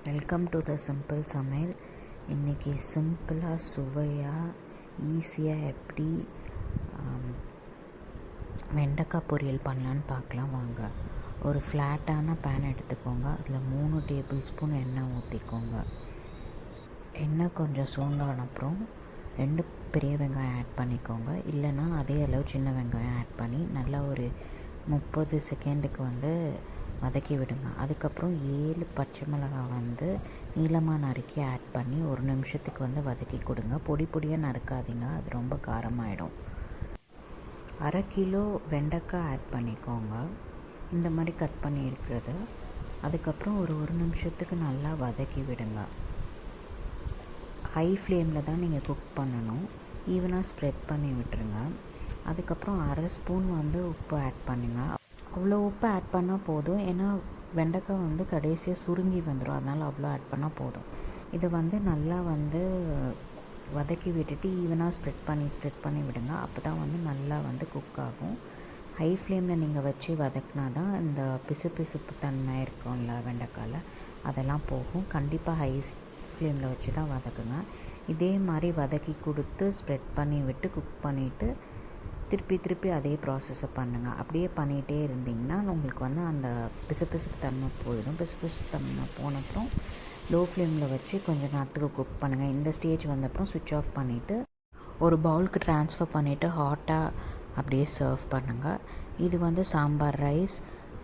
Welcome to the simple சமையல். இன்றைக்கி சிம்பிளாக சுவையாக ஈஸியாக எப்படி வெண்டைக்காய் பொரியல் பண்ணலான்னு பார்க்கலாம் வாங்க. ஒரு ஃப்ளாட்டான பேன் எடுத்துக்கோங்க. அதில் 3 டேபிள் ஸ்பூன் எண்ணெய் ஊற்றிக்கோங்க. எண்ணெய் கொஞ்சம் சூடான அப்புறம் 2 பெரிய வெங்காயம் ஆட் பண்ணிக்கோங்க. இல்லைன்னா அதே அளவு சின்ன வெங்காயம் ஆட் பண்ணி நல்லா ஒரு 30 செகண்டுக்கு வதக்கி விடுங்க. அதுக்கப்புறம் 7 பச்சை மிளகாய் நீளமாக நறுக்கி ஆட் பண்ணி 1 நிமிஷத்துக்கு வதக்கி கொடுங்க. பொடி பொடியாக நறுக்காதீங்க, அது ரொம்ப காரமாயிடும். 1/2 கிலோ வெண்டைக்காய் ஆட் பண்ணிக்கோங்க, இந்த மாதிரி கட் பண்ணி இருக்கிறது. அதுக்கப்புறம் ஒரு நிமிஷத்துக்கு நல்லா வதக்கி விடுங்க. ஹை ஃப்ளேமில் தான் நீங்கள் குக் பண்ணணும். ஈவனாக ஸ்ப்ரெட் பண்ணி விட்டுருங்க. அதுக்கப்புறம் 1/2 ஸ்பூன் உப்பு ஆட் பண்ணுங்க. அவ்வளோ உப்பு ஆட் பண்ணால் போதும், ஏன்னா வெண்டைக்காய் கடைசியாக சுருங்கி வந்துடும், அதனால் அவ்வளோ ஆட் பண்ணால் போதும். இதை நல்லா வதக்கி விட்டுட்டு ஈவனாக ஸ்ப்ரெட் பண்ணி விடுங்க. அப்போ தான் நல்லா குக் ஆகும். ஹை ஃப்ளேமில் நீங்கள் வச்சு வதக்கினா தான் இந்த பிசுப்பு தன்மை இருக்கும்ல வெண்டைக்காயில், அதெல்லாம் போகும். கண்டிப்பாக ஹை ஃப்ளேமில் வச்சு தான் வதக்குங்க. இதே மாதிரி வதக்கி கொடுத்து ஸ்ப்ரெட் பண்ணி விட்டு குக் பண்ணிவிட்டு திருப்பி அதே ப்ராசஸை பண்ணுங்கள். அப்படியே பண்ணிகிட்டே இருந்திங்கன்னா உங்களுக்கு அந்த பிசுப்பு தன்மை போயிடும். பிசுப்பு தன்மை போனப்புறம் லோ ஃப்ளேமில் வச்சு கொஞ்சம் நேரத்துக்கு குக் பண்ணுங்கள். இந்த ஸ்டேஜ் வந்தப்புறம் சுவிட்ச் ஆஃப் பண்ணிவிட்டு ஒரு பவுலுக்கு ட்ரான்ஸ்ஃபர் பண்ணிவிட்டு ஹாட்டாக அப்படியே சர்வ் பண்ணுங்கள். இது சாம்பார் ரைஸ்,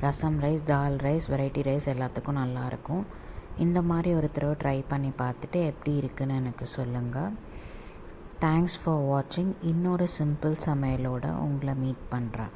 ரசம் ரைஸ், தால் ரைஸ், வெரைட்டி ரைஸ் எல்லாத்துக்கும் நல்லாயிருக்கும். இந்த மாதிரி ஒரு தடவை ட்ரை பண்ணி பார்த்துட்டு எப்படி இருக்குன்னு எனக்கு சொல்லுங்கள். தேங்க்ஸ் ஃபார் வாட்சிங். இன்னொரு சிம்பிள் சமையலோடு உங்களை மீட் பண்ணுறேன்.